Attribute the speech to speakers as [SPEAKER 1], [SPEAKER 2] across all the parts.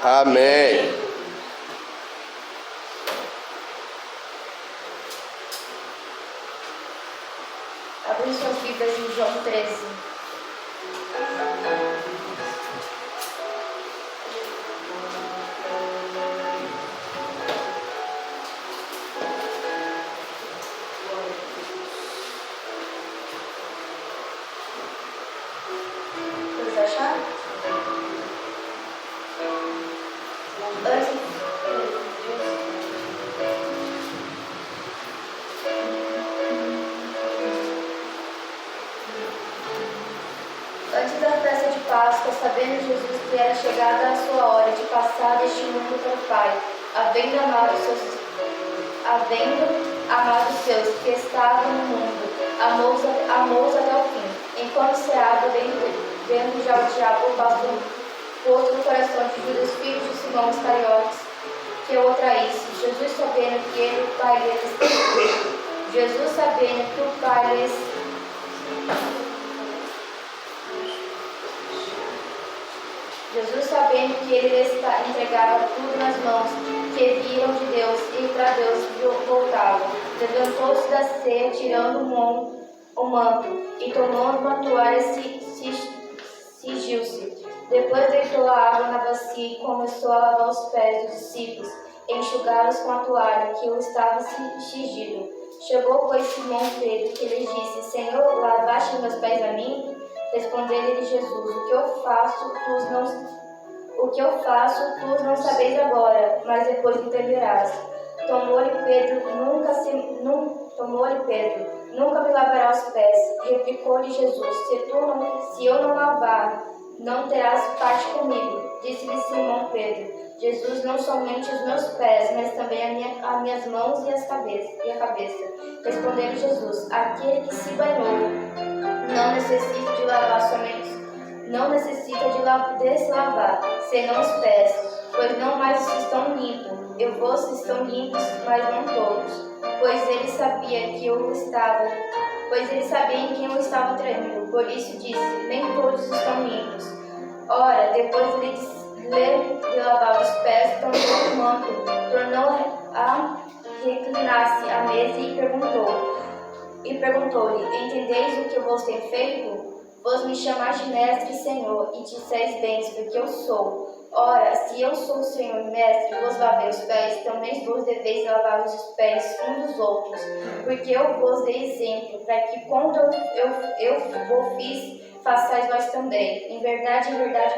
[SPEAKER 1] Amém.
[SPEAKER 2] Abre suas Bíblias em João 13. Vocês acharam? Antes da festa de Páscoa, sabendo Jesus que era chegada a sua hora de passar deste mundo para o Pai, havendo amado os seus que estavam no mundo, amou-os até o fim. Enquanto ceava, vendo já o diabo passou posto no coração de Judas, filho de Simão Iscariotes, que o traísse. Jesus sabendo que o Pai ele lhes entregava tudo nas mãos, que viram de Deus e para Deus voltavam. Levantou-se da ceia, tirando o manto, e tomando uma toalha, cingiu-se. Depois deitou a água na bacia e começou a lavar os pés dos discípulos, enxugá-los com a toalha que o estava cingido. Chegou, pois, Simão Pedro, que lhe disse: Senhor, lavaste meus pés a mim? Respondeu-lhe Jesus: O que eu faço, tu não sabeis agora, mas depois entenderás. Tomou-lhe Pedro: Nunca me lavarás os pés. Replicou-lhe Jesus: Se eu não lavar, não terás parte comigo. Disse-lhe Simão Pedro: Jesus, não somente os meus pés, mas também as minhas mãos e a cabeça. Respondeu-lhe Jesus: Aquele que se banhou não necessita de se lavar, senão os pés, pois não mais estão limpos. E vós estão limpos, mas não todos. Pois ele sabia em quem eu estava traindo. Por isso disse: Nem todos estão limpos. Ora, depois de lavar os pés, tomou o manto, tornou a reclinar-se à mesa e perguntou-lhe: Entendeis o que vos tenho feito? Vós me chamais de mestre e Senhor, e disseis bem, porque eu sou. Ora, se eu sou o Senhor e mestre, vos lavei os pés, também vos deveis lavar os pés uns dos outros. Porque eu vos dei exemplo, para que quando eu vos fiz, façais vós também. Em verdade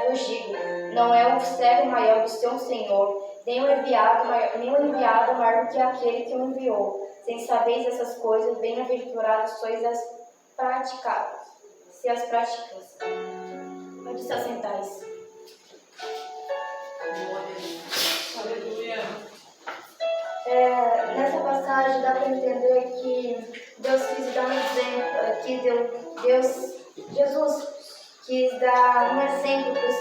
[SPEAKER 2] vos digo, não é o servo maior do seu Senhor, nem o enviado maior do que aquele que o enviou. Se sabeis essas coisas, bem-aventurados sois as praticadas. Se as praticas. Pode se assentais.
[SPEAKER 3] Aleluia.
[SPEAKER 2] Nessa passagem dá para entender que Deus quis dar um exemplo, Jesus quis dar um exemplo para os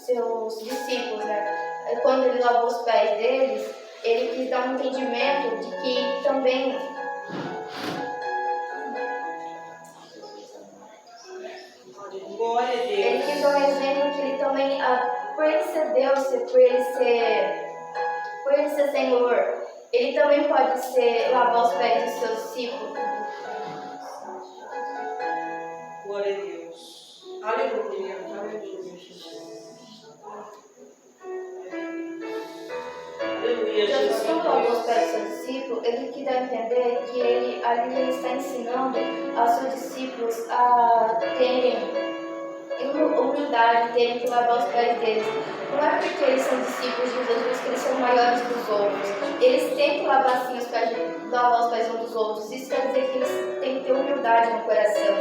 [SPEAKER 2] seus discípulos, né? Quando ele lavou os pés deles, ele quis dar um entendimento de que também ele quis dar um exemplo que ele também, por ele ser Deus, por ele ser Senhor, ele também pode lavar os pés dos seus discípulos.
[SPEAKER 3] Glória a Deus. Aleluia.
[SPEAKER 2] Jesus, quando lavou os pés dos seus discípulos, ele quis dar a entender que ele está ensinando aos seus discípulos a terem humildade, terem que lavar os pés deles. Não é porque eles são discípulos de Jesus que eles são maiores dos outros. Eles têm que lavar sim lavar os pés uns dos outros. Isso quer dizer que eles têm que ter humildade no coração.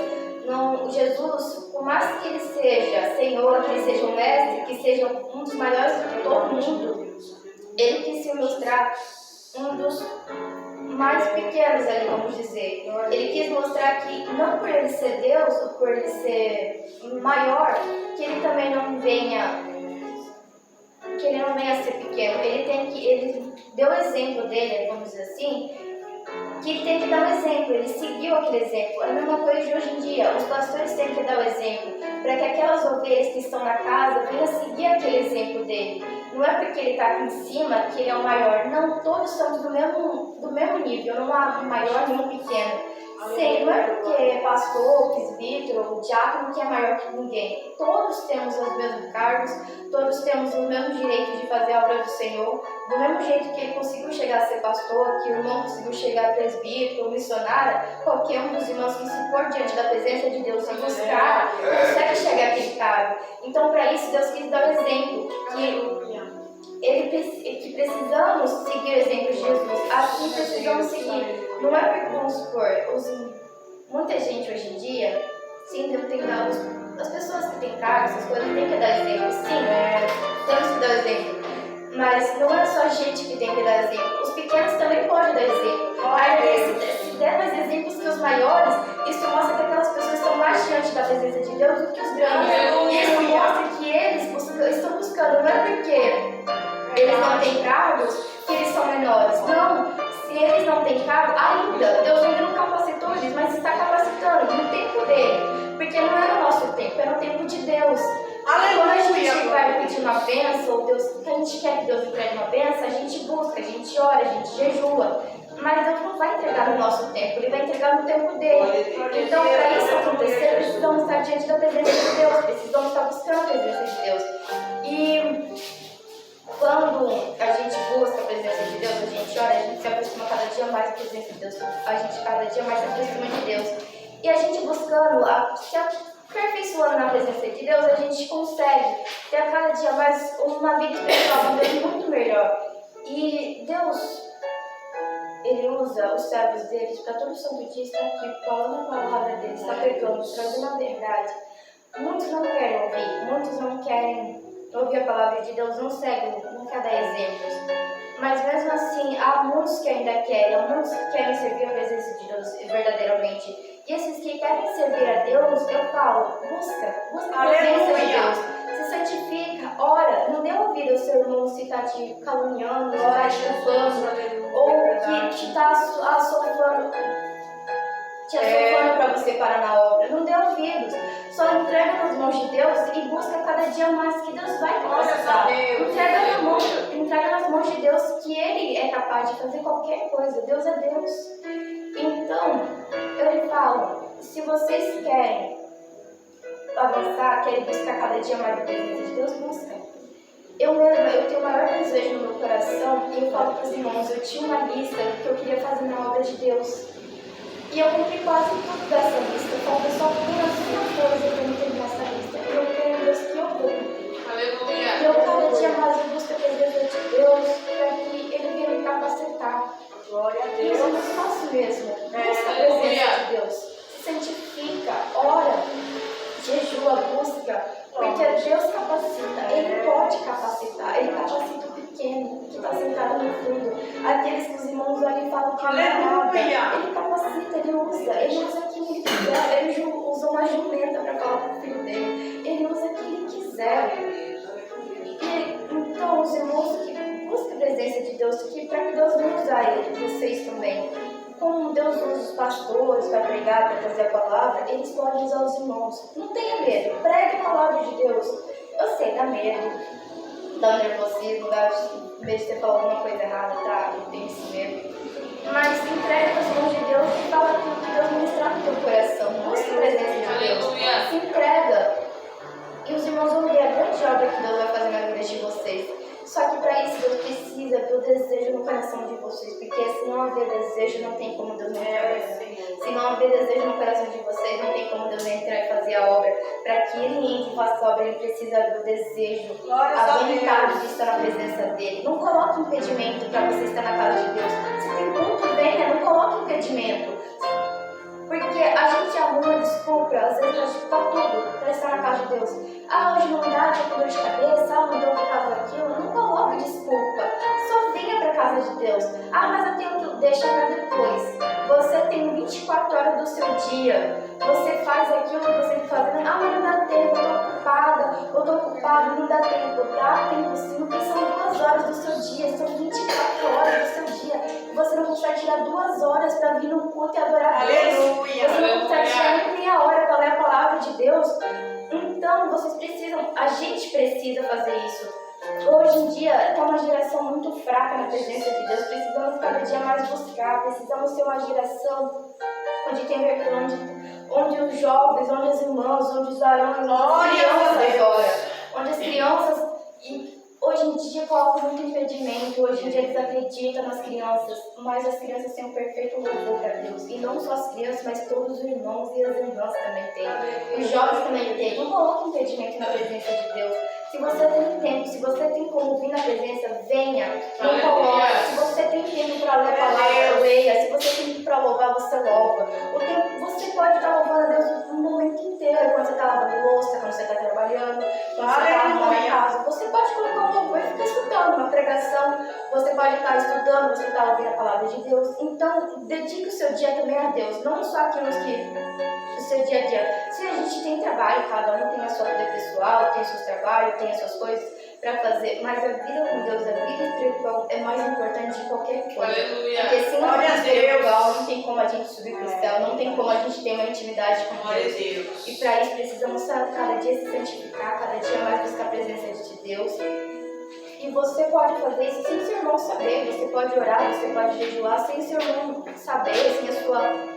[SPEAKER 2] Não, Jesus, por mais que ele seja Senhor, que ele seja um mestre, que seja um dos maiores de todo mundo, ele quis se mostrar um dos mais pequenos ali, vamos dizer. Ele quis mostrar que, não por ele ser Deus, ou por ele ser maior, que ele também não venha a ser pequeno. Ele deu o exemplo dele, vamos dizer assim, que tem que dar um exemplo, ele seguiu aquele exemplo. É a mesma coisa de hoje em dia, os pastores têm que dar o exemplo, para que aquelas ovelhas que estão na casa venham seguir aquele exemplo dele. Não é porque ele está aqui em cima que ele é o maior, não, todos somos do mesmo nível, não há um maior nem um pequeno. Sim, não é porque é pastor, presbítero, diácono que é maior que ninguém. Todos temos os mesmos cargos, todos temos os mesmos direitos de fazer a obra do Senhor. Do mesmo jeito que ele conseguiu chegar a ser pastor, que o irmão conseguiu chegar a presbítero, missionária, qualquer um dos irmãos que se for diante da presença de Deus e buscar, consegue chegar àquele cargo. Então, para isso, Deus quis dar o exemplo, que precisamos seguir o exemplo de Jesus. Assim precisamos seguir. Não é porque, vamos supor, muita gente hoje em dia, sim, Deus tem que dar as pessoas que têm cargos, essas coisas, têm que dar exemplo. Sim, temos que dar exemplo. Mas não é só a gente que tem que dar exemplo. Os pequenos também podem dar exemplo. Aí, se der mais exemplos que os maiores, isso mostra que aquelas pessoas estão mais diante da presença de Deus do que os grandes. E isso mostra que eles estão buscando. Não é porque eles não têm cargos que eles são menores. Não. Se eles não têm cargo, ainda, Deus ainda não capacitou eles, mas está capacitando no tempo dele. Porque não é no nosso tempo, é no tempo de Deus. Quando a gente vai pedir uma bênção, ou a gente quer que Deus entregue uma bênção, a gente busca, a gente ora, a gente jejua. Mas Deus não vai entregar no nosso tempo, Ele vai entregar no tempo dele. Então, para isso acontecer, precisamos estar diante da presença de Deus, precisamos estar buscando a presença de Deus. E quando a gente busca a presença de Deus, a gente ora, a gente se aproxima cada dia mais da presença de Deus, a gente cada dia mais se aproxima de Deus. E a gente buscando, se aperfeiçoando na presença de Deus, a gente consegue ter a cada dia mais uma vida espiritual, uma vida muito melhor. E Deus, Ele usa os servos deles para todo santo dia estar aqui falando a palavra dele, está pregando, trazendo a verdade. Muitos não querem ouvir, muitos não querem ouvir a palavra de Deus, não seguem, não querem dar exemplos. Mas mesmo assim, há muitos que ainda querem, há muitos que querem servir a presença de Deus verdadeiramente. E esses que querem servir a Deus, eu falo, busca a presença de Deus. Se santifica, ora, não dê ouvido ao seu irmão se está te caluniando, se está te culpando, ou que te está assofando para você parar na obra. Não dê ouvidos. Só entrega nas mãos de Deus e busca cada dia mais que Deus vai capacitar. Entrega nas mãos de Deus que Ele é capaz de fazer qualquer coisa. Deus é Deus. Então, eu lhe falo, se vocês querem avançar, querem buscar cada dia mais a presença de Deus, busca. Eu tenho o maior desejo no meu coração e eu falo para os irmãos, eu tinha uma lista que eu queria fazer na obra de Deus. E eu cumpri quase tudo dessa lista. Falta só apenas uma coisa para eu terminar essa lista. Eu creio em Deus que eu cumpro.
[SPEAKER 3] Aleluia.
[SPEAKER 2] E eu cada dia mais busco a presença de Deus para que Ele venha me capacitar.
[SPEAKER 3] Glória a
[SPEAKER 2] E
[SPEAKER 3] Deus.
[SPEAKER 2] isso eu faço mesmo. Busca a presença de Deus. Se santifica, ora, jejua, busca. Porque Deus capacita. Ele pode capacitar. Ele capacita o pequeno que está sentado no fundo. Aqueles que os irmãos olham e falam que não é nada. Ele capacita, ele usa quem ele quiser. Ele usa uma jumenta para falar com o filho dele. Ele usa quem ele quiser. Então, os irmãos que buscam a presença de Deus, que para que Deus venha usar vocês também. Como Deus usa os pastores para pregar, para trazer a palavra, eles podem usar os irmãos. Não tenha medo, pregue a palavra de Deus. Eu sei, dá medo, dá nervosismo, dá medo de você falar alguma coisa errada, tá? Eu tenho esse medo. Mas entrega nas mãos de Deus e fala aquilo que Deus ministrar no teu coração. Busca a presença de Deus. Se entrega. E os irmãos vão ver a grande obra que Deus vai fazer na vida de vocês. Só que para isso Deus precisa ver o desejo no coração de vocês. Porque se não haver desejo, não tem como Deus entrar. Se não haver desejo no coração de vocês, não tem como Deus entrar e fazer a obra. Para que Ele entre e faça a obra, Ele precisa ver o desejo, a vontade de estar na presença dEle. Não coloque impedimento para você estar na casa de Deus. Se tem culto, venha, não coloque impedimento. Porque a gente arruma desculpa, às vezes a gente faz tudo para estar na casa de Deus. Hoje não dá, tinha dor de cabeça, não deu por causa daquilo. Não coloque desculpa, só venha para a casa de Deus. Mas eu tenho que deixar para depois. Você tem 24 horas do seu dia. Você faz aquilo que você tem que fazer. Mas não dá tempo, eu tô ocupado, não dá tempo. Dá tempo sim, porque são 2 horas do seu dia, são 24 horas do seu dia. Você não consegue tirar 2 2 horas para vir no culto e adorar a Deus.
[SPEAKER 3] Aleluia.
[SPEAKER 2] Você não consegue tirar nem meia hora para ler a palavra de Deus. Então, vocês precisam, a gente precisa fazer isso. Hoje em dia, está uma geração muito fraca na presença de Deus. Precisamos cada dia mais buscar. Precisamos ser uma geração onde tem onde os jovens, onde os irmãos, onde os varões, onde as crianças, onde as crianças, e hoje em dia colocam muito impedimento. Hoje em dia eles acreditam nas crianças, mas as crianças têm um perfeito louvor para Deus. E não só as crianças, mas todos os irmãos e as irmãs também têm. Os jovens também têm. Não coloque impedimento na presença de Deus. Se você tem tempo, se você tem como vir na presença, venha, não coloque. Se você tem tempo para ler a palavra, leia. Se você tem tempo para louvar, você louva. Você pode estar louvando a Deus o momento inteiro, quando você está lavando louça, quando você está trabalhando, quando você está arrumando a casa. Você pode colocar um louvor e ficar escutando uma pregação. Você pode estar estudando, você está ouvindo a palavra de Deus. Então, dedique o seu dia também a Deus, não só aquilo que o seu dia a dia. Se a gente tem trabalho, cada um tem a sua vida pessoal, tem seus trabalhos, tem as suas coisas para fazer, mas a vida com Deus, a vida espiritual é mais importante de qualquer coisa.
[SPEAKER 3] Aleluia.
[SPEAKER 2] Porque se não é espiritual, não tem como a gente subir para o céu, não tem como a gente ter uma intimidade com Deus. E para isso precisamos cada dia se santificar, cada dia mais buscar a presença de Deus. E você pode fazer isso sem seu irmão saber, você pode orar, você pode jejuar sem seu irmão saber, sem a sua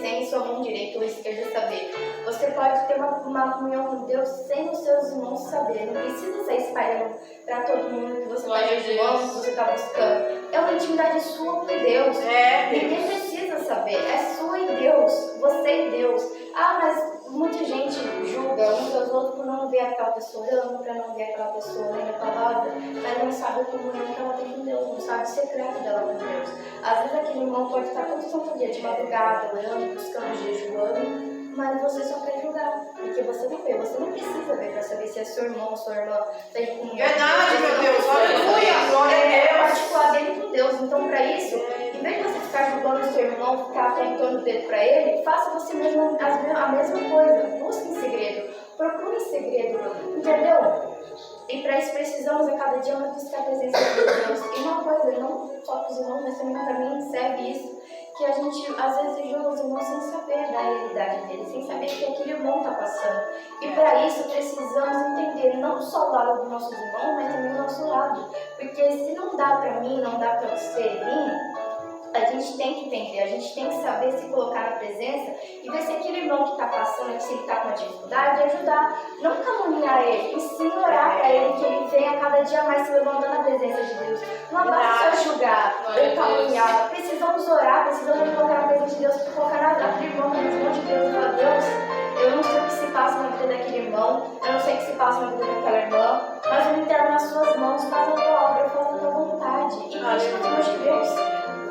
[SPEAKER 2] sem sua mão direita ou esquerda saber. Você pode ter uma comunhão com Deus sem os seus irmãos saber. Não precisa sair espalhando para todo mundo que você está jejuando, que você está buscando. É uma intimidade sua com Deus. Ninguém precisa saber. É sua e Deus. Você e Deus. Ah, mas muita gente julga uns aos outros por não ver aquela pessoa orando, para não ver aquela pessoa lendo a palavra, mas não sabe a comunhão que ela tem com Deus, não sabe o secreto dela com Deus. Às vezes aquele irmão pode estar todo santo dia de madrugada, orando, buscando, jejuando, mas você só quer julgar, porque você não vê, você não precisa ver para saber se é seu irmão ou sua irmã tem comunhão.
[SPEAKER 3] Verdade, meu Deus, aleluia, glória a Deus.
[SPEAKER 2] É particular dele com Deus, então para isso, em vez de você ficar julgando o seu irmão, ficar apontando o dedo para ele, faça você mesmo a mesma coisa, busque em segredo, procure em segredo, entendeu? E para isso precisamos a cada dia mais buscar a presença de Deus. E uma coisa, não só para os irmãos, mas também para mim serve isso, que a gente às vezes julga os irmãos sem saber da realidade deles, sem saber o que aquele irmão está passando. E para isso precisamos entender não só o lado dos nossos irmãos, mas também o nosso lado. Porque se não dá para mim, não dá para você vir, a gente tem que entender, a gente tem que saber se colocar na presença e ver se aquele irmão que está passando, se ele está com uma dificuldade, ajudar. Não caluniar ele, e sim orar para ele, que ele venha cada dia mais se levantando na presença de Deus. Não basta só julgar ou caluniar. Precisamos orar, precisamos colocar na presença de Deus, colocar naquele irmão nas mãos de Deus e falar: Deus, eu não sei o que se passa na vida daquele irmão, eu não sei o que se passa na vida daquela irmã, mas eu me entrego nas suas mãos, faz a tua obra, faz a tua vontade. E deixa nas mãos de Deus.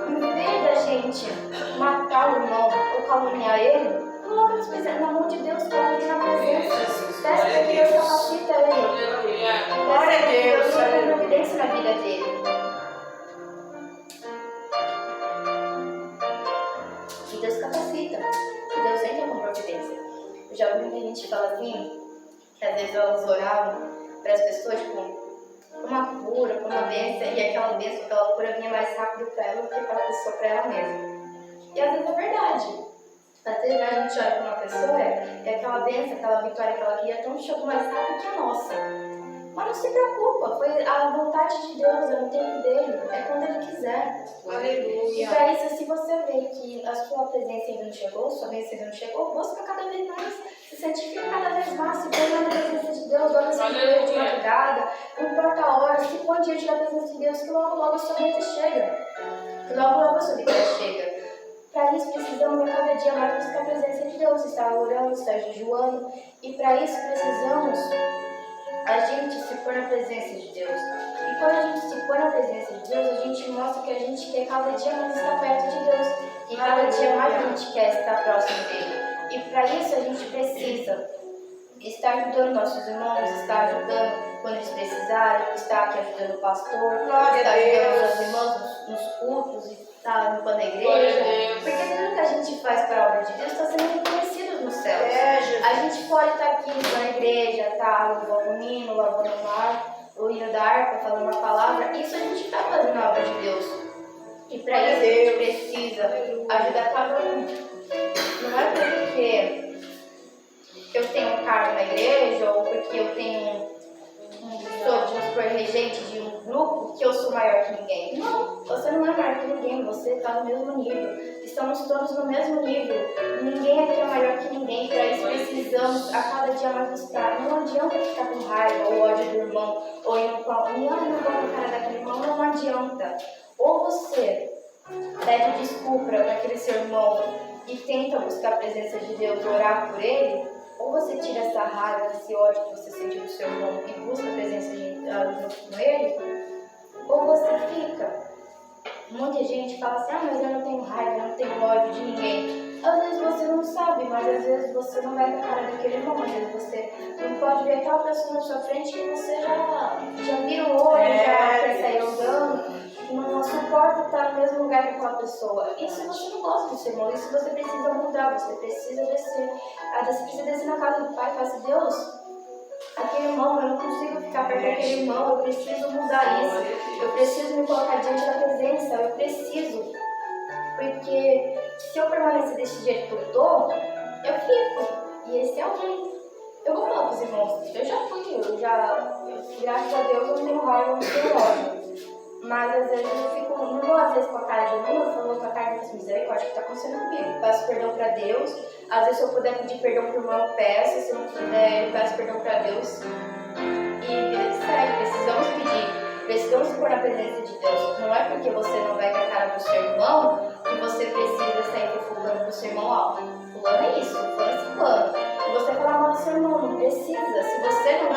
[SPEAKER 2] Em vez da gente matar o irmão ou caluniar ele, coloca na mão de Deus, coloca ele na presença. Peça para que Deus capacita ele.
[SPEAKER 3] Glória a Deus.
[SPEAKER 2] Peça para que Deus dê providência na vida dele. Que Deus capacita. Que Deus entra com providência. Eu já ouvi muita gente falar assim, que às vezes elas oravam para as pessoas, tipo, uma cura, uma bênção, e aquela bênção, aquela cura vinha mais rápido para ela do que aquela pessoa para ela mesma. E às vezes é verdade. Às vezes a gente olha para uma pessoa e aquela bênção, aquela vitória que ela queria tão chegou mais rápido que a nossa. Mas não se preocupa, foi a vontade de Deus, é no tempo dele, é quando ele quiser.
[SPEAKER 3] Aleluia.
[SPEAKER 2] E para isso, se você vê que a sua presença ainda não chegou, sua bênção ainda não chegou, busca cada vez mais, se santifica cada vez mais, se põe na presença de Deus, olha seu dia de madrugada, não importa a hora, se põe diante da presença de Deus, que logo logo a sua bênção chega. Que logo logo a sua vitória chega. Para isso precisamos a cada dia mais buscar a presença de Deus, estar orando, estar jejuando, e para isso precisamos a gente se pôr na presença de Deus. E quando a gente se põe na presença de Deus, a gente mostra que a gente quer cada dia mais estar perto de Deus. E cada dia mais a gente quer estar próximo dele. E para isso a gente precisa estar ajudando nossos irmãos, estar ajudando quando eles precisarem, estar aqui ajudando o pastor, estar ajudando os irmãos nos cultos, estar limpando a igreja. Porque tudo que a gente faz para a obra de Deus está sendo reconhecido no céu. A gente pode estar aqui na igreja, estar lavando o hino, lavando o mar, o hino da harpa, falando uma palavra. Isso a gente está fazendo a obra de Deus. E para isso a gente precisa ajudar cada um. Não é porque eu tenho um cargo na igreja ou porque eu sou regente de um grupo que eu sou maior que ninguém. Não, você não é maior que ninguém, você está no mesmo nível. Estamos todos no mesmo nível. Ninguém aqui é maior que ninguém. Para isso precisamos a cada dia mais buscar. Não adianta ficar com raiva ou ódio do irmão ou ir no pau. Não vou com a cara daquele irmão, não adianta. Ou você pede desculpa para aquele seu irmão e tenta buscar a presença de Deus, orar por ele, ou você tira essa raiva, esse ódio que você sentiu do seu irmão e busca a presença de Deus com ele, ou você fica. Muita gente fala assim, mas eu não tenho raiva, eu não tenho ódio de ninguém. Às vezes você não sabe, mas às vezes você não vai na cara daquele irmão, às vezes você não pode ver aquela pessoa na sua frente que você já vira o olho, já quer sair andando. Não suporta estar no mesmo lugar que aquela pessoa. Isso você não gosta do seu irmão, isso você precisa mudar, você precisa descer. Você precisa descer na casa do Pai e falar assim, Deus, aquele irmão, eu não consigo ficar perto daquele irmão, eu preciso mudar isso. Eu preciso me colocar diante da presença, eu preciso. Porque se eu permanecer desse jeito que eu tô, eu fico. E esse é alguém. Eu vou falar pros irmãos, eu já fui, graças a Deus eu não tenho raiva, eu não tenho ódio. Mas às vezes eu fico, não vou às vezes com a cara de uma, eu vou com a cara de misericórdia que está acontecendo comigo. Peço perdão para Deus. Às vezes se eu puder pedir perdão para o irmão, eu peço. Se eu não puder, eu peço perdão para Deus. E vida que segue, precisamos pedir. Precisamos pôr na presença de Deus. Não é porque você não vai com a cara do seu irmão que você precisa sair refugando pro seu irmão, ó, fulano é isso, fulano é ciclano. E você falar mal do seu irmão, não precisa. Se você não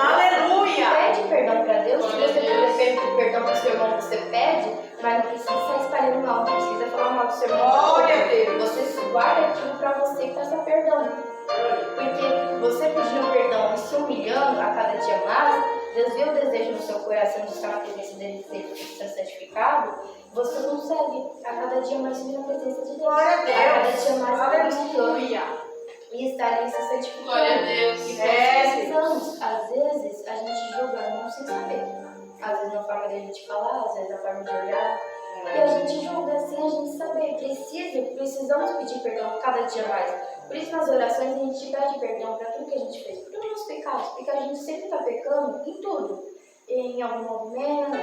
[SPEAKER 2] pede perdão para Deus, se você puder pedir perdão pro seu irmão, você pede, mas não precisa sair espalhando mal, não precisa falar mal do seu irmão.
[SPEAKER 3] Glória a Deus.
[SPEAKER 2] Você guarda aquilo para você que peça perdão. Porque você pedindo perdão e se humilhando a cada dia mais, Deus vê o desejo no seu coração de estar na presença dele e ser santificado, você consegue a cada dia mais subir na presença de Deus.
[SPEAKER 3] Glória a Deus.
[SPEAKER 2] A cada dia mais
[SPEAKER 3] Aleluia.
[SPEAKER 2] E estar ali se santificando.
[SPEAKER 1] Glória a Deus.
[SPEAKER 2] E precisamos, às vezes, a gente julga não sem saber. Às vezes na forma de a gente falar, às vezes na forma de olhar. E a gente julga sem a gente saber. Precisamos pedir perdão cada dia mais. Por isso nas orações a gente pede perdão para tudo que a gente fez, por todos os pecados, porque a gente sempre está pecando em tudo. Em algum movimento,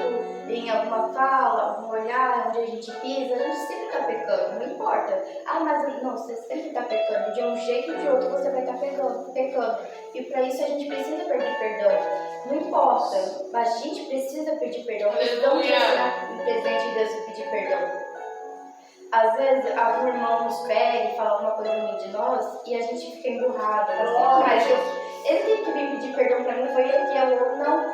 [SPEAKER 2] em alguma fala, algum olhar, onde a gente pisa, a gente sempre está pecando, não importa. Mas não, você sempre está pecando, de um jeito ou de outro você vai estar pecando. E para isso a gente precisa pedir perdão. Não importa, mas a gente precisa pedir perdão, precisamos estar no presente de Deus e pedir perdão. Às vezes, algum irmão nos pega e fala alguma coisa ruim de nós e a gente fica emburrado. Mas ele tem que vir pedir perdão pra mim, foi ele que errou. Não.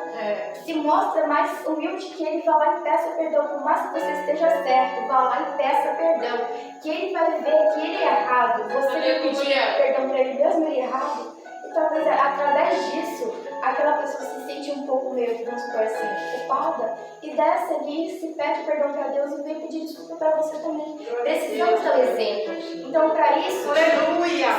[SPEAKER 2] Se mostra mais humilde que ele, vá lá e peça perdão. Por mais que você esteja certo, vá lá e peça perdão. Que ele vai ver que ele é errado. Você vai pedir perdão pra ele, mesmo ele errado. E talvez através disso, aquela pessoa se sente um pouco meio, vamos supor assim, culpada. E desce ali, se pede perdão para Deus e vem pedir desculpa para você também. Precisamos dar o exemplo. Então, para isso,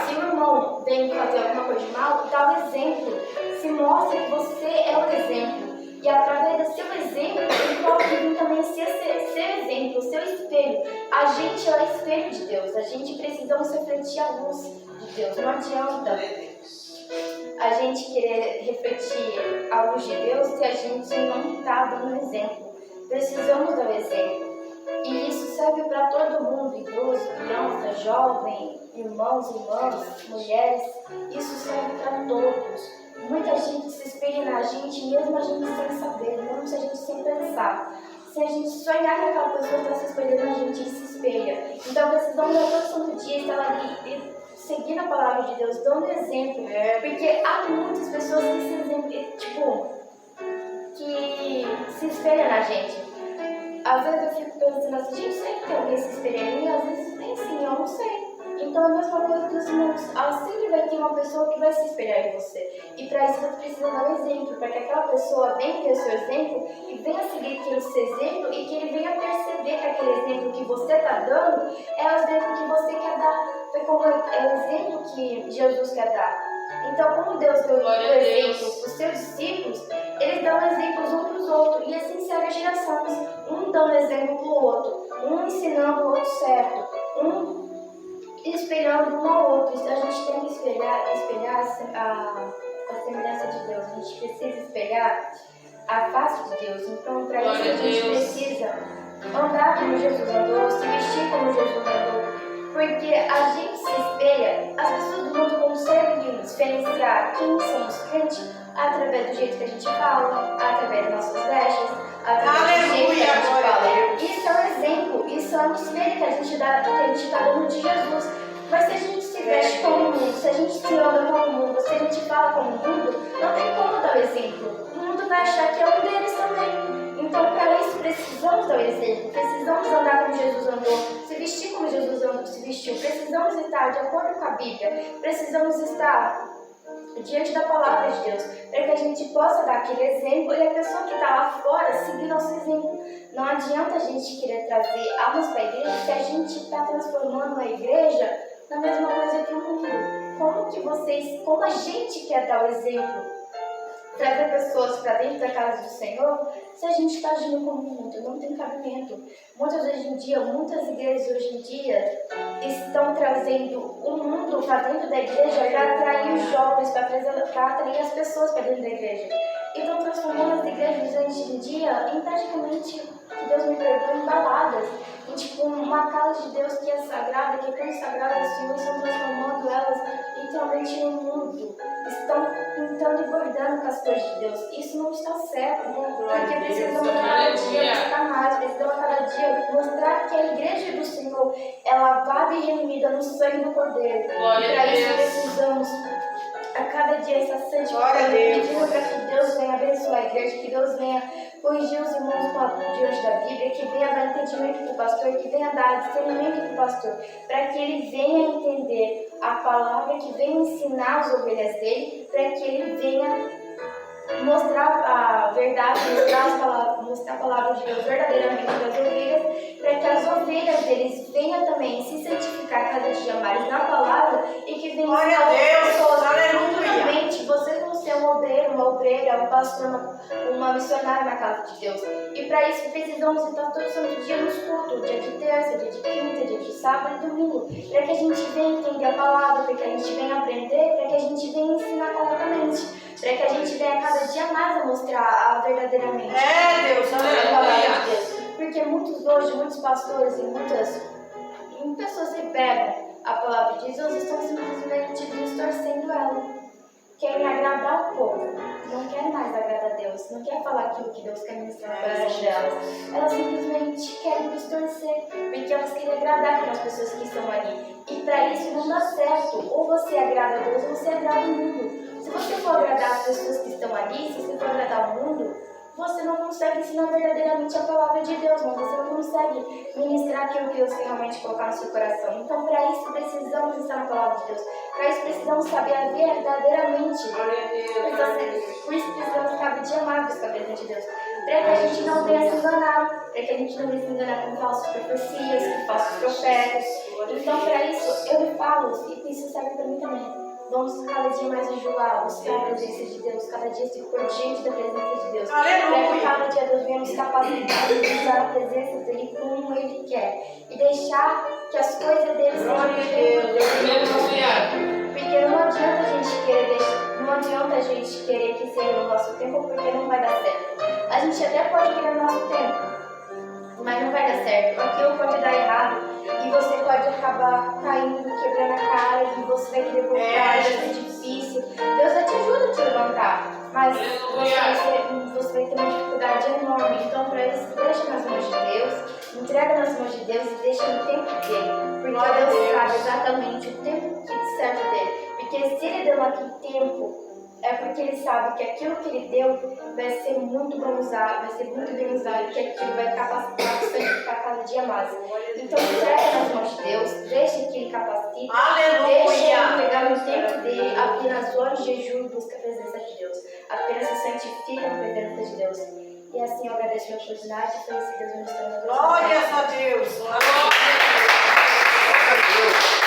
[SPEAKER 2] se o irmão vem fazer alguma coisa de mal, dá o exemplo. Se mostra que você é o exemplo. E através do seu exemplo, ele pode vir também ser seu exemplo, seu espelho. A gente é o espelho de Deus. A gente precisamos refletir a luz de Deus. Não adianta a gente querer refletir a luz de Deus se a gente não está dando exemplo. Precisamos dar o exemplo. E isso serve para todo mundo, idoso, criança, jovem, irmãos, irmãs, mulheres. Isso serve para todos. Muita gente se espelha na gente, mesmo a gente sem saber, mesmo se a gente sem pensar. Se a gente sonhar que aquela pessoa está se espelhando na gente, ele se espelha. Então precisamos a todo santo dia estar ali e seguindo a palavra de Deus, dando exemplo. Porque há muitas pessoas que se espelham na gente. Às vezes eu fico pensando assim, gente, será que tem alguém se espelhando em mim? Às vezes nem sim, eu não sei. Então a mesma coisa dos irmãos, sempre vai ter uma pessoa que vai se espelhar em você. E para isso você precisa dar um exemplo, para que aquela pessoa venha ter o seu exemplo e venha seguir aquele seu exemplo e que ele venha perceber que aquele exemplo que você está dando é o exemplo que você quer dar, é o exemplo que Jesus quer dar. Então, como Deus deu o exemplo para os seus discípulos, eles dão exemplos um para os outros e assim segue as gerações. Um dando exemplo para o outro, um ensinando o outro certo, um espelhando um ao outro. Então a gente tem que espelhar a semelhança de Deus. A gente precisa espelhar a face de Deus. Então, para isso, a gente precisa andar como Jesus andou, se vestir como Jesus andou. Porque a gente se espelha, as pessoas do mundo conseguem diferenciar quem somos crentes através do jeito que a gente fala, através das nossas vestes, através do jeito que a gente fala. Isso é um exemplo, isso é um espelho que a gente está dando de Jesus. Mas se a gente se veste como o mundo, se a gente se anda como o mundo, se a gente fala como o mundo, não tem como dar o exemplo. O mundo vai achar que é um deles também. Então, para isso, precisamos dar o exemplo. Precisamos andar como Jesus andou, se vestir como Jesus se vestiu. Precisamos estar de acordo com a Bíblia. Precisamos estar diante da palavra de Deus, para que a gente possa dar aquele exemplo e a pessoa que está lá fora seguir nosso exemplo. Não adianta a gente querer trazer almas para a igreja se a gente está transformando a igreja na mesma coisa que o mundo. Como a gente quer dar o exemplo, trazer pessoas para dentro da casa do Senhor, se a gente está agindo como o mundo? Não tem cabimento. Muitas igrejas hoje em dia estão trazendo o mundo para dentro da igreja para atrair os jovens, para atrair as pessoas para dentro da igreja. E estão transformando as igrejas hoje em dia em praticamente, que Deus me perdoe, em baladas. Em tipo uma casa de Deus que é sagrada, que é consagrada ao Senhor, estão transformando elas literalmente no mundo. Estão pintando e bordando com as coisas de Deus. Isso não está certo, porque precisamos a cada dia buscar mais, precisamos a cada dia mostrar que a igreja do Senhor é lavada e remida no sangue do Cordeiro. E para isso precisamos a cada dia essa santificação, pedindo para que Deus venha abençoar a igreja, que Deus venha corrigir os irmãos diante da Bíblia, que venha dar entendimento para o pastor, que venha dar discernimento para o pastor, para que ele venha entender a palavra, que venha ensinar as ovelhas dele, para que ele venha mostrar a verdade, mostrar a palavra de Deus verdadeiramente para as ovelhas, para que as ovelhas deles venham também se santificar cada dia mais na palavra e que venham ensinar as pessoas. Futuramente, vocês vão ser um obreiro, uma obreira, um pastor, uma missionária na casa de Deus. E para isso precisamos estar todo santo dia nos cultos, dia de terça, dia de quinta, dia de sábado e domingo, para que a gente venha entender a palavra, para que a gente venha aprender, para que a gente venha ensinar corretamente, para que a gente venha cada dia mais a mostrar verdadeiramente
[SPEAKER 3] Deus,
[SPEAKER 2] a palavra de Deus. Porque muitos pastores e muitas pessoas que pegam a palavra de Deus estão simplesmente distorcendo ela. Querem agradar o povo, não querem mais agradar a Deus, não querem falar aquilo que Deus quer ministrar no coração delas. Elas simplesmente querem distorcer, porque elas querem agradar aquelas pessoas que estão ali. E para isso não dá certo. Ou você agrada a Deus ou você agrada o mundo. Se você for agradar as pessoas que estão ali, se você for agradar o mundo, você não consegue ensinar verdadeiramente a palavra de Deus, mas você não consegue ministrar aquilo que Deus realmente colocar no seu coração. Então, para isso, precisamos estar na palavra de Deus. Para isso, precisamos saber verdadeiramente. Por isso, precisamos cada dia mais buscar a presença de Deus. Para que a gente não venha se enganar, para que a gente não venha se enganar com falsas profecias, com falsos profetas. Então, para isso, eu falo, e isso serve para mim também. Vamos cada dia mais jejuar, buscar a presença de Deus, cada dia se pôr diante da presença de Deus. Para que cada dia Deus venha nos capacitar de usar a presença dele como Ele quer. E deixar que as coisas dele sejam porque não adianta a gente querer que seja no nosso tempo, porque não vai dar certo. A gente até pode querer no nosso tempo, mas não vai dar certo. Aquilo pode dar errado e você pode acabar caindo, quebrando a cara e você vai querer voltar, vai ser difícil. Deus vai te ajudar a te levantar, mas você vai ter uma dificuldade enorme. Então, para isso, deixa nas mãos de Deus, entrega nas mãos de Deus e deixa no tempo dele. Porque Deus sabe exatamente o tempo que serve dele. Porque se ele deu aquele tempo, é porque ele sabe que aquilo que ele deu vai ser muito bem usado, e que aquilo vai capacitar você a ficar cada dia mais. Então, entrega nas mãos de Deus, deixa que ele capacite, deixa ele pegar no tempo dele, apenas ore, jejum e busca a presença de Deus. Apenas se santifica na presença de Deus. E assim eu agradeço a oportunidade e felicidade Deus me mostrando.
[SPEAKER 3] Glórias a Deus! Glória a Deus!